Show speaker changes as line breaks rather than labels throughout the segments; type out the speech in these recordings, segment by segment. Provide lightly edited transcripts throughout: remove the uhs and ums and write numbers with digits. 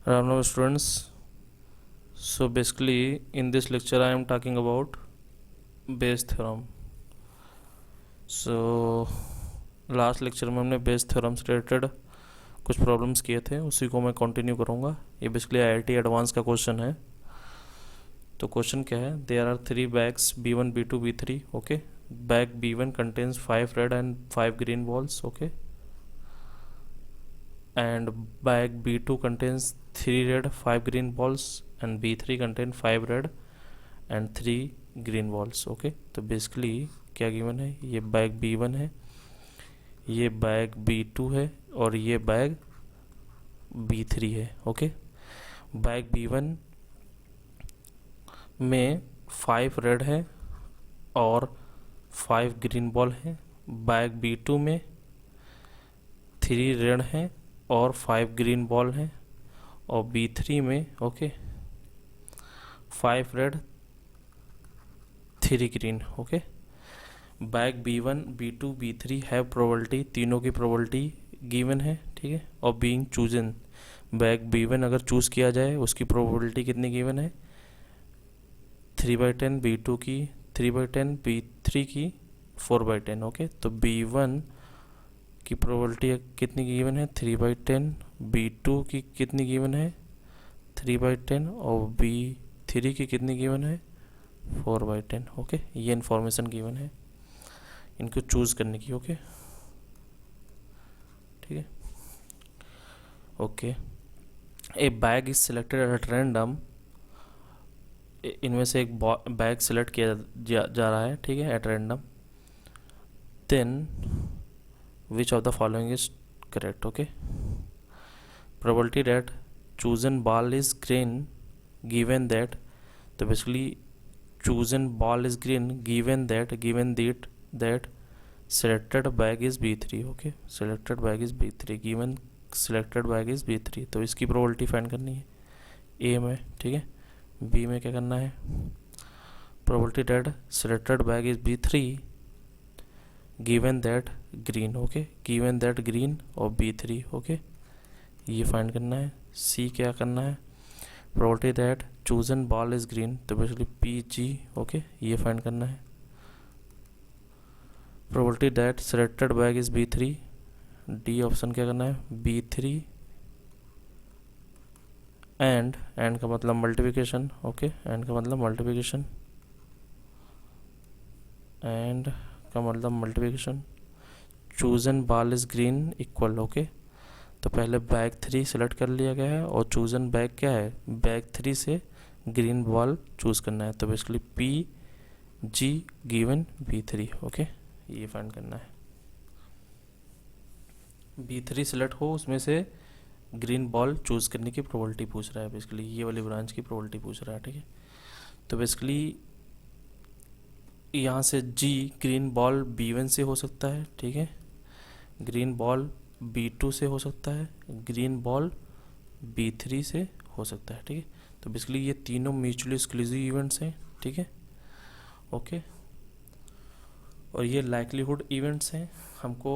Hello students. So basically in this lecture I am talking about Bayes theorem. So last lecture में हमने Bayes theorem से related कुछ problems किए थे, उसी को मैं कंटिन्यू करूँगा. ये बेसिकली आईआईटी एडवांस का क्वेश्चन है. तो क्वेश्चन क्या है? There are 3 bags B1 B2 B3. Okay. Bag B1 contains 5 red and 5 green balls. Okay. And bag B2 contains 3 red 5 green balls and B3 contain 5 red and 3 green balls. Okay. तो basically क्या given है? ये bag B1 है, ये bag B2 है और ये bag B3 है. ओके. बैग B1 में 5 रेड है और 5 ग्रीन बॉल है. बैग B2 में 3 रेड है और 5 ग्रीन बॉल हैं और B3 में okay 5 red 3 green. Okay. Bag B1 B2 B3 have probability, तीनों की प्रोबेबिलिटी गिवन है. ठीक है. और बीइंग चूजन, बैग B1 अगर चूज़ किया जाए उसकी प्रोबेबिलिटी कितनी गिवन है? 3/10, B2 की 3/10, B3 की 4/10. ओके. तो B1 की प्रोबेबिलिटी कितनी गिवन है? 3/10. B2 की कितनी गिवन है? 3/10. और B3 की कितनी गिवन है? 4/10. ओके. ये इन्फॉर्मेशन गिवन है इनको चूज़ करने की. ओके. ठीक है. Okay. A bag is selected at random. इनमें से एक बैग सिलेक्ट किया जा रहा है. ठीक है. At random. Then which of the following is correct? Okay. Probability that chosen ball is green given that, तो basically chosen ball is green given that selected bag is B3. okay. selected bag is B3 given selected bag is B3. तो इसकी probability find करनी है A में. ठीक है. B में क्या करना है? probability that selected bag is B3 given that green. Okay. given that green और B3. ओके. ये फाइंड करना है. C क्या करना है? probability that chosen ball is green, तो बेसिकली PG. ओके. ये फाइंड करना है. probability that selected bag is B3, D option क्या करना है? B3 एंड का मतलब मल्टीप्लिकेशन. ओके. एंड का मतलब मल्टीप्लिकेशन एंड का मतलब multiplication. Chosen ball is green equal. Okay. तो पहले बैग 3 सेलेक्ट कर लिया गया है और चूजन बैग क्या है? बैग 3 से ग्रीन बॉल चूज़ करना है. तो basically PG given B3. Okay. ये फाइंड करना है. B3 सेलेक्ट हो, उसमें से ग्रीन बॉल चूज़ करने की प्रोबेबिलिटी पूछ रहा है. बेसिकली ये वाली ब्रांच की प्रोबेबिलिटी पूछ रहा है. ठीक है. तो बेसिकली यहाँ से G ग्रीन बॉल B1 से हो सकता है. ठीक है. ग्रीन बॉल B2 से हो सकता है. ग्रीन बॉल B3 से हो सकता है. ठीक है. तो बेसिकली ये तीनों म्यूचुअली एक्सक्लूसिव इवेंट्स हैं. ठीक है. ओके. और ये लाइक्लीहुड इवेंट्स हैं. हमको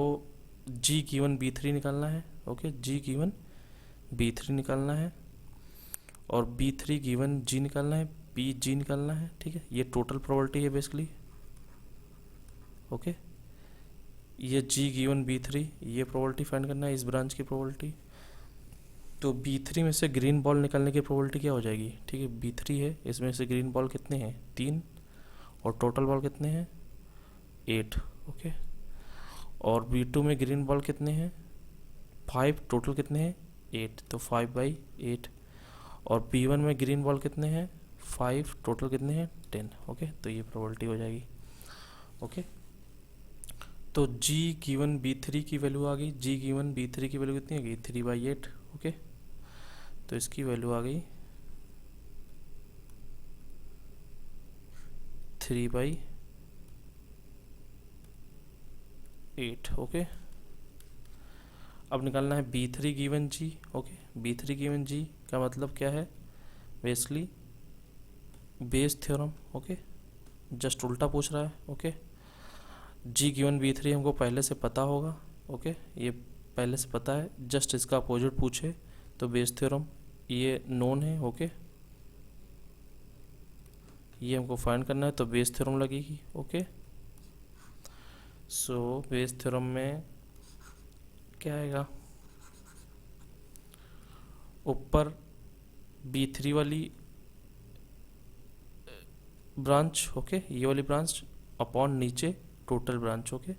G गिवन B3 निकालना है. ओके. G गिवन B3 निकालना है और B3 गिवन G निकालना है, PG निकालना है. ठीक है. ये टोटल प्रोबेबिलिटी है बेसिकली. ओके. ये G गिवन B3, ये प्रोबेबिलिटी फाइंड करना है, इस ब्रांच की प्रोबेबिलिटी. तो B3 में से ग्रीन बॉल निकालने की प्रोबेबिलिटी क्या हो जाएगी? ठीक है. B3 है, इसमें से ग्रीन बॉल कितने हैं? 3. और टोटल बॉल कितने हैं? 8. ओके. और B2 में ग्रीन बॉल कितने हैं? 5. टोटल कितने हैं? 8. तो 5/8. और B1 में ग्रीन बॉल कितने हैं? 5. टोटल कितने हैं? 10. ओके. तो ये प्रोबेबिलिटी हो जाएगी. ओके. तो G गिवन B3 की वैल्यू आ गई. G गिवन B3 की वैल्यू कितनी आ गई? 3/8. ओके. तो इसकी वैल्यू आ गई 3/8. ओके. अब निकालना है B3 given G. Okay. B3 given G का मतलब क्या है? Basically Bayes theorem. Okay. Just उल्टा पूछ रहा है. ओके. G गिवन B3 हमको पहले से पता होगा. ओके. ये पहले से पता है, जस्ट इसका अपोजिट पूछे तो बेस थ्योरम ये नोन है, ओके। ये हमको फाइंड करना है, तो बेस थ्योरम लगेगी, ओके। सो बेस थ्योरम में क्या आएगा, ऊपर B3 वाली ब्रांच, ओके, ये वाली ब्रांच अपॉन नीचे टोटल ब्रांच, ओके।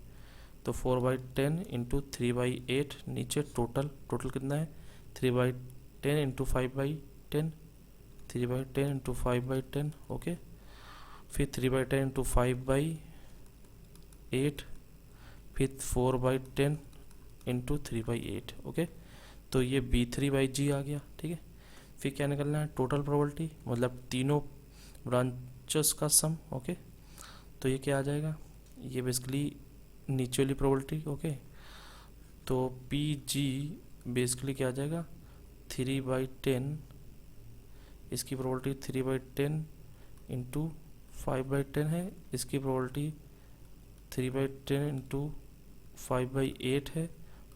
तो 4/10 इंटू 3/8, नीचे टोटल कितना है 3/10 इंटू 5/10, 3/10 इंटू 5/10, ओके। फिर 3/10 इंटू 5/8, फिर 4/10 इंटू 3/8, ओके। तो ये B3/G आ गया, ठीक है। फिर क्या निकलना है, टोटल प्रोबेबिलिटी, मतलब तीनों ब्रांचेस का सम, ओके। तो ये क्या आ जाएगा, ये बेसिकली नीचे वाली प्रोबेबिलिटी, ओके। तो PG बेसिकली क्या आ जाएगा, 3/10, इसकी प्रोबेबिलिटी 3/10 इंटू 5/10 है, इसकी प्रोबेबिलिटी 3/10 इंटू 5/8 है,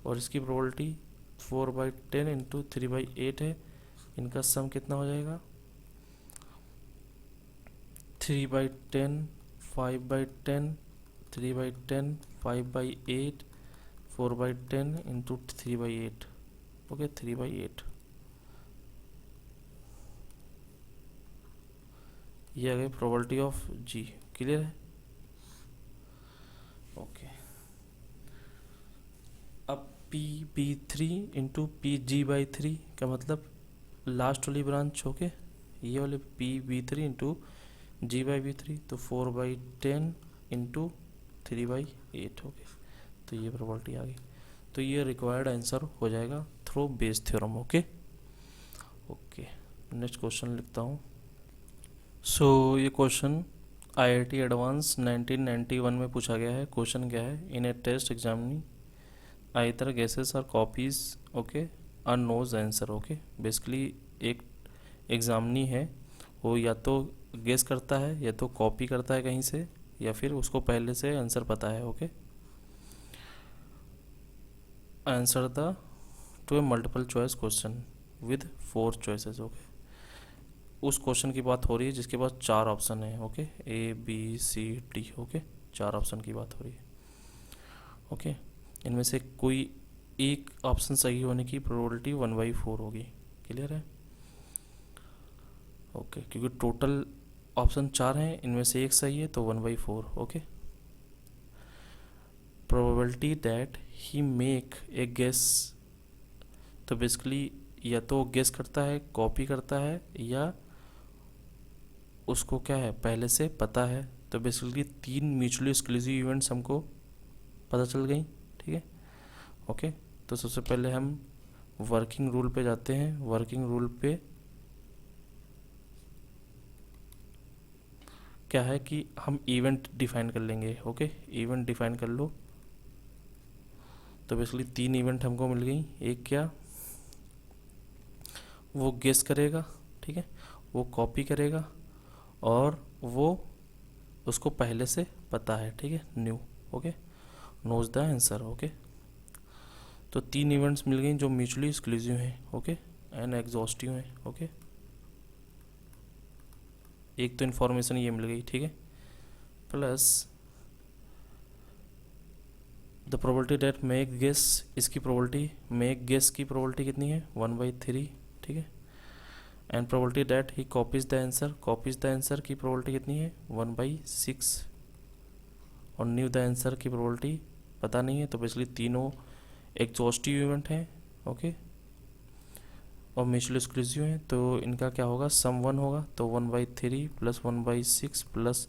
और इसकी प्रोबेबिलिटी 4/10 इंटू 3/8 है। इनका सम कितना हो जाएगा, 3/10, 5/10, 3/10, 5/8, 4/10 इंटू 3/8, ओके, 3/8। ये आ गई प्रोबेबिलिटी ऑफ G, क्लियर है, ओके। अब PB3 इंटू PG/3 का मतलब लास्ट वाली ब्रांच, ओके, ये वाले PB3 इंटू G/B3, तो 4/10 इंटू 3/8, ओके। तो ये प्रोबेबिलिटी आ गई। तो ये रिक्वायर्ड आंसर हो जाएगा through Bayes theorem, okay. Okay, next question लिखता हूँ। सो ये क्वेश्चन IIT एडवांस 1991 में पूछा गया है। क्वेश्चन क्या है, in a test examining either guesses or copies, okay, or knows answer, okay. Basically एक एग्जामिनी है, वो या तो गेस करता है या तो कॉपी करता है कहीं से, या फिर उसको पहले से आंसर पता है, okay. Answer the two A multiple choice question with 4 choices, okay. उस क्वेश्चन की बात हो रही है जिसके पास 4 ऑप्शन है, ओके, ABCD, ओके, 4 ऑप्शन की बात हो रही है, ओके। इनमें से कोई एक ऑप्शन सही होने की प्रोबेबिलिटी 1/4 होगी, क्लियर है, ओके। क्योंकि टोटल ऑप्शन 4 हैं, इनमें से एक सही है, तो 1/4, okay. Probability that he make a guess, तो बेसिकली या तो गेस करता है, कॉपी करता है, या उसको क्या है पहले से पता है। तो बेसिकली 3 म्यूचुअली एक्सक्लूसिव इवेंट्स हमको पता चल गई, ठीक है, ओके। तो सबसे पहले हम वर्किंग रूल पे जाते हैं। वर्किंग रूल पे क्या है कि हम इवेंट डिफाइन कर लेंगे, ओके, इवेंट डिफाइन कर लो। तो बेसिकली 3 इवेंट हमको मिल गई। एक क्या, वो गेस करेगा, ठीक है, वो कॉपी करेगा, और वो उसको पहले से पता है, ठीक है, knew, okay, knows the answer, okay. तो 3 इवेंट्स मिल गई जो म्यूचुअली एक्सक्लूसिव हैं, ओके, एंड एग्जॉस्टिव हैं, ओके। एक तो इन्फॉर्मेशन ये मिल गई, ठीक है, plus the probability that make guess, इसकी प्रोबेबिलिटी मेक गेस की प्रोबेबिलिटी कितनी है 1/3, ठीक है। And probability that he copies the answer की प्रोबेबिलिटी कितनी है 1/6, और न्यू द आंसर की प्रोबेबिलिटी पता नहीं है। तो बेसिकली तीनों एग्जॉस्टिव इवेंट हैं, ओके, और म्यूचुअली एक्सक्लूसिव हैं। तो इनका क्या होगा, सम 1 होगा, तो 1/3 प्लस 1/6 प्लस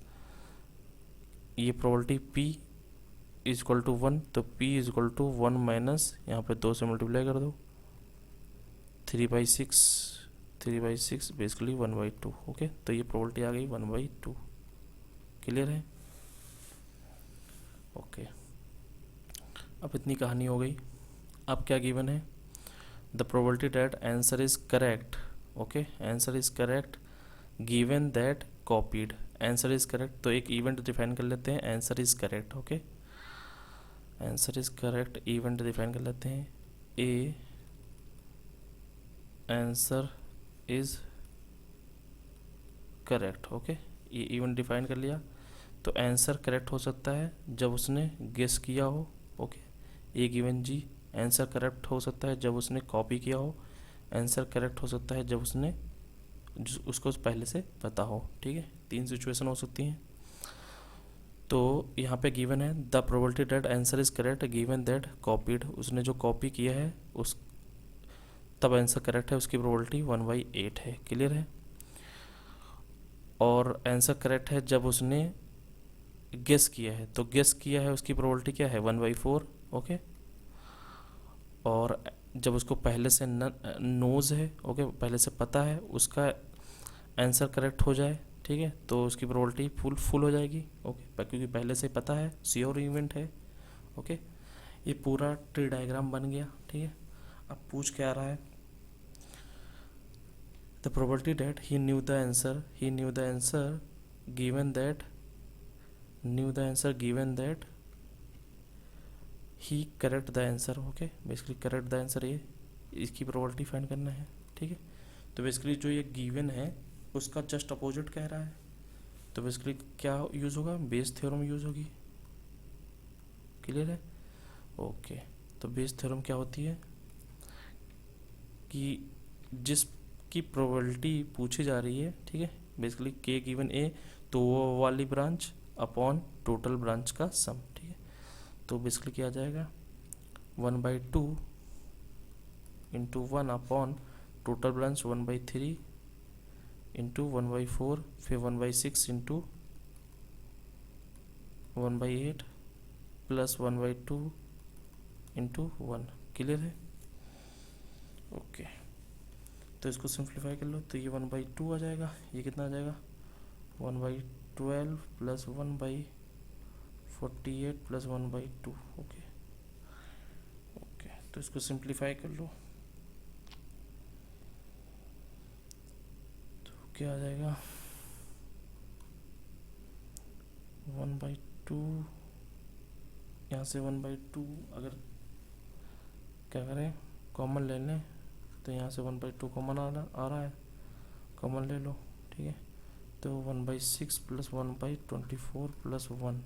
ये probability P is equal to 1, तो P is equal to 1 minus यहाँ पे 2 से मल्टीप्लाई कर दो, 3/6 बेसिकली 1/2, ओके। तो ये प्रोबेबिलिटी आ गई 1/2, क्लियर है, ओके। अब इतनी कहानी हो गई। अब क्या गिवन है, the probability that answer is correct, okay, answer is correct given that copied, answer is correct. तो एक इवेंट डिफाइन कर लेते हैं, answer is correct, okay, answer is correct event define कर लेते हैं। A answer is correct. Okay, ये even define कर लिया। तो आंसर करेक्ट हो सकता है जब उसने गेस किया हो। ओके, ए गिवन जी आंसर करेक्ट हो सकता है जब उसने कॉपी किया हो। आंसर करेक्ट हो सकता है जब उसने उसको पहले से पता हो। ठीक है, 3 सिचुएशन हो सकती हैं। तो यहाँ पे गिवन है the probability that answer is correct given that copied, उसने जो कॉपी किया है उस तब आंसर करेक्ट है, उसकी प्रोबेबिलिटी 1/8 है। क्लियर है। और आंसर करेक्ट है जब उसने गेस किया है, तो गेस किया है उसकी प्रोबेबिलिटी क्या है 1/4। ओके, और जब उसको पहले से नोज है, ओके, पहले से पता है, उसका आंसर करेक्ट हो जाए, ठीक है, तो उसकी प्रोबेबिलिटी फुल हो जाएगी। ओके, क्योंकि पहले से पता है, श्योर इवेंट है। ओके, ये पूरा ट्री डायग्राम बन गया। ठीक है, अब पूछ क्या रहा है, the probability that he new the answer given that he correct the answer. Okay, basically correct the answer, ये इसकी प्रोबेबिलिटी फाइंड करना है। ठीक है, तो बेसिकली जो ये गिवन है उसका जस्ट अपोजिट कह रहा है, तो बेसिकली क्या यूज़ होगा, बेस थ्योरम यूज़ होगी। क्लियर है। ओके, तो बेस थ्योरम क्या होती है कि जिसकी प्रोबेबिलिटी पूछी जा रही है, ठीक है, बेसिकली के गिवन ए, तो वो वाली ब्रांच अपॉन टोटल ब्रांच का सम। ठीक है, तो बेसिकली क्या आ जाएगा 1/2 into 1 upon total branch 1/3 into 1/4, फिर 1/6 इंटू 1/8 प्लस 1/2 इंटू 1। क्लियर है। ओके, तो इसको सिंप्लीफाई कर लो, तो ये 1/2 आ जाएगा। ये कितना आ जाएगा 1/12 प्लस 1/48 प्लस 1/2। ओके ओके, तो इसको सिंप्लीफाई कर लो, तो क्या आ जाएगा 1/2, यहाँ से 1/2 अगर क्या करें कॉमन ले लें, तो यहाँ से 1/2 कॉमन आ रहा है, कॉमन ले लो। ठीक है, तो 1/6 प्लस 1/24 प्लस 1,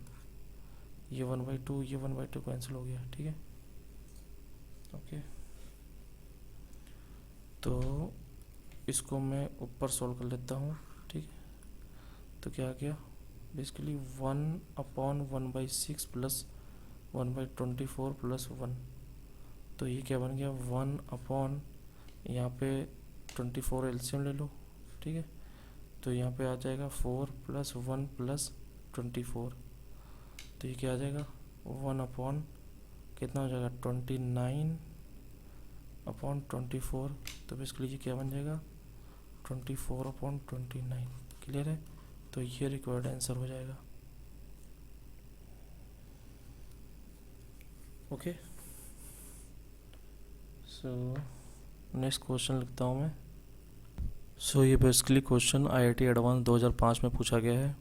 ये 1/2 ये 1/2 कैंसिल हो गया। ठीक है, ओके, तो इसको मैं ऊपर सॉल्व कर लेता हूँ। ठीक है, तो क्या आ गया बेसिकली 1/1/6 प्लस 1/24 प्लस 1, तो ये क्या बन गया 1 अपॉन, यहाँ पे 24 एलसीएम ले लो। ठीक है, तो यहाँ पे आ जाएगा 4 प्लस 1 प्लस 24, तो ये क्या आ जाएगा 1 अपॉन कितना हो जाएगा 29 अपॉन 24, तो बेसिकली ये क्या बन जाएगा 24 अपॉन 29। क्लियर है, तो ये रिक्वायर्ड आंसर हो जाएगा। ओके, सो नेक्स्ट क्वेश्चन लिखता हूँ मैं। सो ये बेसिकली क्वेश्चन IIT एडवांस 2005 में पूछा गया है।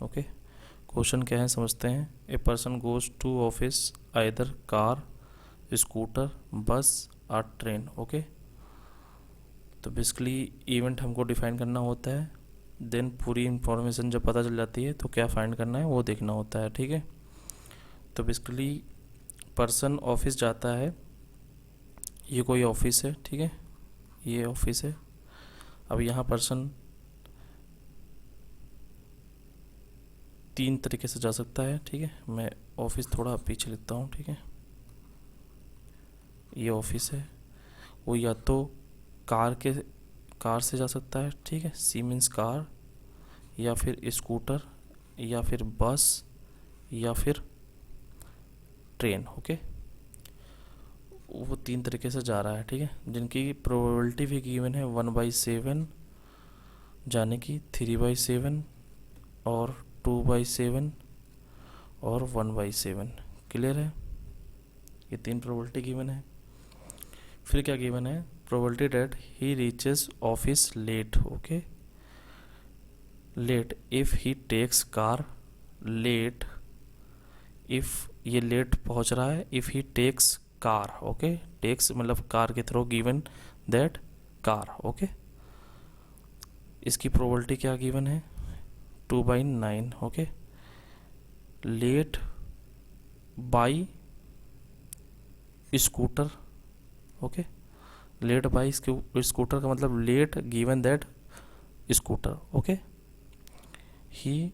ओके, क्वेश्चन क्या है समझते हैं। A person goes to office either car, scooter, bus और ट्रेन। ओके, तो बेसिकली इवेंट हमको डिफाइन करना होता है, देन पूरी इंफॉर्मेशन जब पता चल जाती है तो क्या फाइंड करना है वो देखना होता है। ठीक है, तो बेसिकली पर्सन ऑफिस जाता है, ये कोई ऑफिस है। ठीक है, ये ऑफिस है। अब यहाँ पर्सन 3 तरीके से जा सकता है। ठीक है, मैं ऑफिस थोड़ा पीछे लिखता हूँ। ठीक है, ये ऑफिस है, वो या तो कार से जा सकता है। ठीक है, सीमेंस कार, या फिर स्कूटर, या फिर बस, या फिर ट्रेन। ओके, वो 3 तरीके से जा रहा है। ठीक है, जिनकी प्रोबेबिलिटी भी गिवन है 1/7 जाने की, 3/7 और 2/7 और 1/7। क्लियर है, ये 3 प्रोबेबिलिटी गिवन है। फिर क्या गिवन है, probability that he reaches office late. Okay, late if he takes car, late if ये लेट पहुंच रहा है, if he takes car. Okay, takes मतलब कार के through, given that car. Okay, इसकी प्रोबेबिलिटी क्या गिवन है, 2/9। Okay, late by scooter. Okay, late by scooter का मतलब late given that scooter. Okay, he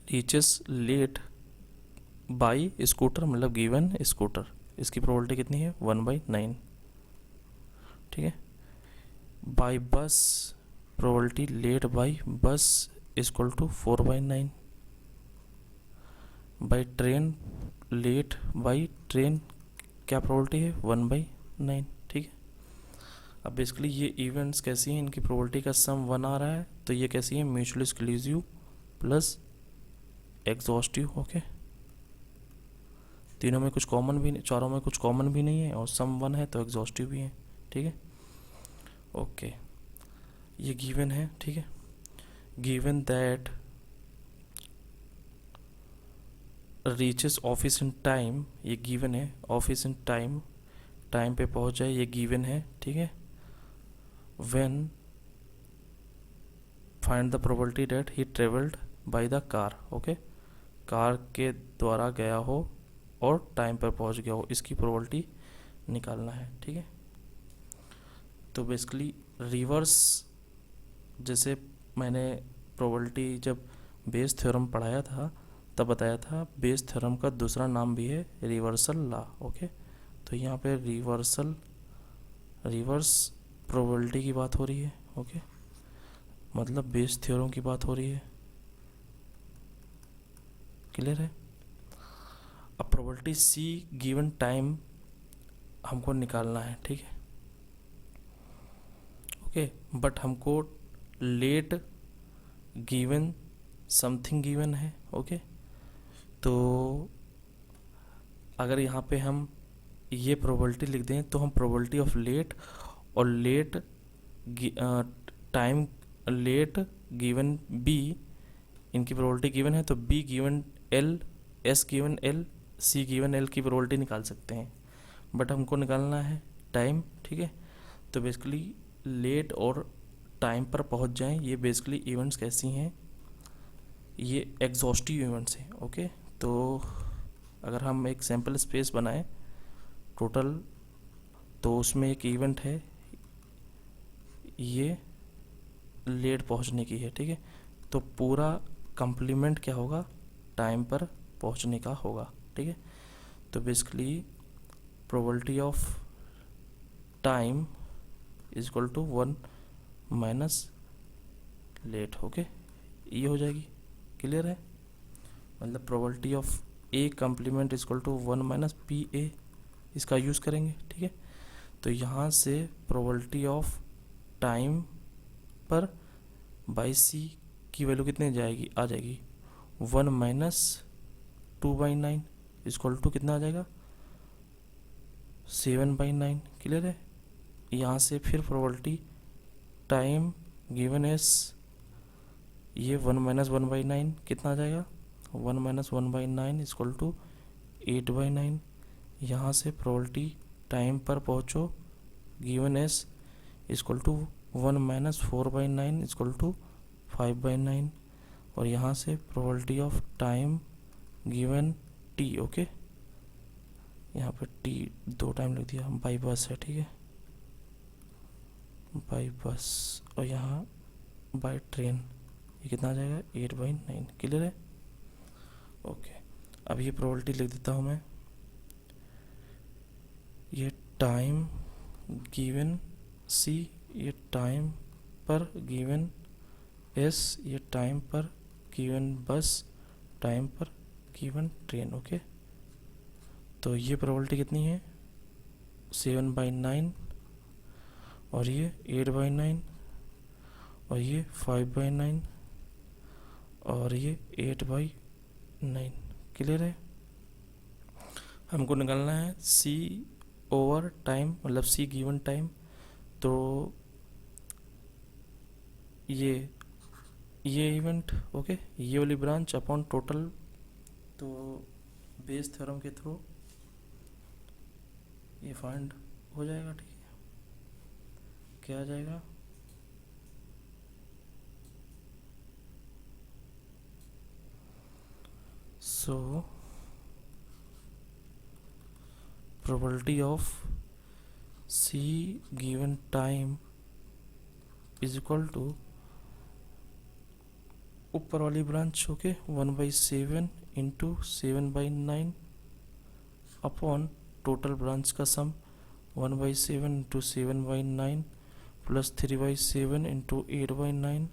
reaches late by scooter मतलब given scooter. इसकी probability कितनी है, 1/9। ठीक है, by bus probability late by bus equal to 4/9। By train late by train क्या probability है, 1/9। ठीक है, अब बेसिकली ये इवेंट्स कैसी हैं, इनकी प्रोबेबिलिटी का सम 1 आ रहा है, तो ये कैसी है, mutually exclusive plus exhaustive. Okay, तीनों में कुछ कॉमन भी नहीं, चारों में कुछ कॉमन भी नहीं है और सम 1 है तो एग्जॉस्टिव भी है। ठीक है, ओके, ये गिवन है। ठीक है, given that reaches office in time, ये गिवन है, ऑफिस इन टाइम, टाइम पे पहुंच जाए, ये गिवन है। ठीक है, when find the probability that he travelled by the car. Okay, car के द्वारा गया हो और टाइम पर पहुंच गया हो, इसकी प्रोबेबिलिटी निकालना है। ठीक है, तो बेसिकली रिवर्स, जैसे मैंने प्रोबेबिलिटी जब बेस थ्योरम पढ़ाया था तब बताया था, बेस थ्योरम का दूसरा नाम भी है रिवर्सल लॉ। ओके, तो यहाँ पे रिवर्स प्रोबेबिलिटी की बात हो रही है। ओके, मतलब बेस थ्योरम की बात हो रही है। क्लियर है, अब प्रोबेबिलिटी सी गिवन टाइम हमको निकालना है। ठीक है, ओके, बट हमको लेट गिवन समथिंग गिवन है। ओके, तो अगर यहाँ पे हम ये प्रोबेबिलिटी लिख दें तो हम प्रोबेबिलिटी ऑफ लेट और late time late given B, इनकी प्रोबेबिलिटी गिवन है, तो B given L, S given L, C given L की प्रोबेबिलिटी निकाल सकते हैं, बट हमको निकालना है टाइम। ठीक है, तो बेसिकली लेट और टाइम पर पहुंच जाएं, ये बेसिकली इवेंट्स कैसी हैं, ये एग्जॉस्टिव इवेंट्स हैं। ओके, तो अगर हम एक सैम्पल स्पेस बनाएं टोटल, तो उसमें एक इवेंट है, ये लेट पहुंचने की है। ठीक है, तो पूरा कंप्लीमेंट क्या होगा, टाइम पर पहुंचने का होगा। ठीक है, तो basically probability of time is equal to 1 minus late. Okay, ये हो जाएगी। क्लियर है, मतलब probability of A complement is equal to 1 minus P A, इसका यूज़ करेंगे। ठीक है, तो यहाँ से प्रोबेबिलिटी ऑफ टाइम पर बाई सी की वैल्यू कितने जाएगी, आ जाएगी 1 माइनस 2/9 इक्वल टू कितना आ जाएगा, 7/9। क्लियर है, यहाँ से फिर प्रोबेबिलिटी टाइम गिवन एस, ये 1 माइनस 1/9 कितना आ जाएगा, 1 माइनस 1/9 इक्वल टू 8/9। यहाँ से प्रोबेबिलिटी टाइम पर पहुँचो given S equal to 1 minus 4/9 equal to 5/9, और यहाँ से probability of time given T. Okay, यहाँ पे टी 2 टाइम लिख दिया, बाई बस है। ठीक है, बाई बस, और यहाँ बाई ट्रेन, ये कितना आ जाएगा, 8/9। क्लियर है, ओके, अब ये प्रोबेबिलिटी लिख देता हूँ मैं, ये टाइम गिवन सी, ये टाइम पर गिवन एस, ये टाइम पर गिवन बस, टाइम पर गिवन ट्रेन। ओके, तो ये प्रोबेबिलिटी कितनी है, 7/9, और ये 8/9, और ये 5/9, और ये 8/9। क्लियर है, हमको निकालना है सी ओवर टाइम, मतलब सी गिवन टाइम। तो ये इवेंट, ओके, ये वाली ब्रांच अपॉन टोटल, तो बेस थ्योरम के थ्रू ये फाइंड हो जाएगा। ठीक है, क्या आ जाएगा, so probability of C given time is equal to ऊपर वाली branch okay 1/7 into 7/9 upon total branch का sum 1/7 into 7/9 plus 3/7 into 8/9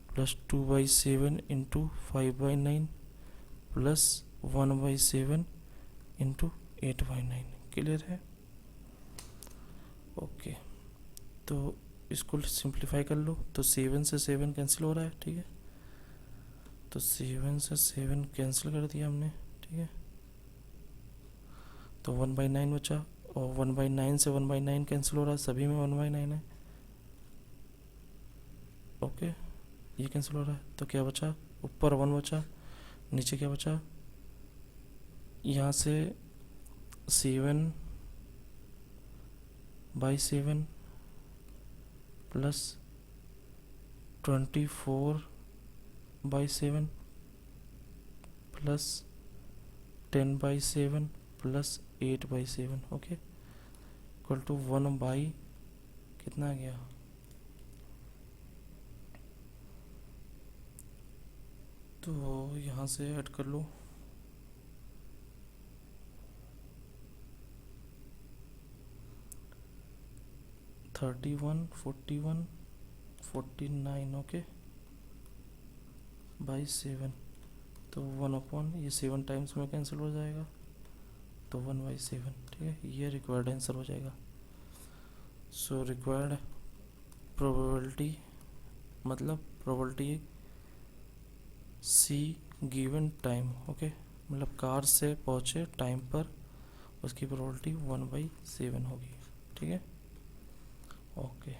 plus 2/7 into 5/9 plus 1/7 into 8/9। Clear है? ओके, तो इसको सिंप्लीफाई कर लो। तो 7 से 7 कैंसिल हो रहा है, ठीक है। तो 7 से 7 कैंसिल कर दिया हमने, ठीक है। तो 1/9 बचा, और 1/9 से 1/9 कैंसिल हो रहा है, सभी में 1/9 है। ओके, ये कैंसिल हो रहा है, तो क्या बचा? ऊपर 1 बचा, नीचे क्या बचा? यहाँ से 7/7 plus 24/7 plus 10/7 plus 8/7 okay equal to 1 by कितना आ गया? तो यहाँ से ऐड कर लो 31, 41, 49 ओके बाई 7। तो 1 अपॉन ये 7 टाइम्स में कैंसिल हो जाएगा, तो 1/7, ठीक है। ये रिक्वायर्ड आंसर हो जाएगा। सो रिक्वायर्ड प्रोबेबिलिटी मतलब प्रोबेबिलिटी सी गिवन टाइम ओके, मतलब कार से पहुँचे टाइम पर उसकी प्रोबेबिलिटी 1/7 होगी, ठीक है। ओके।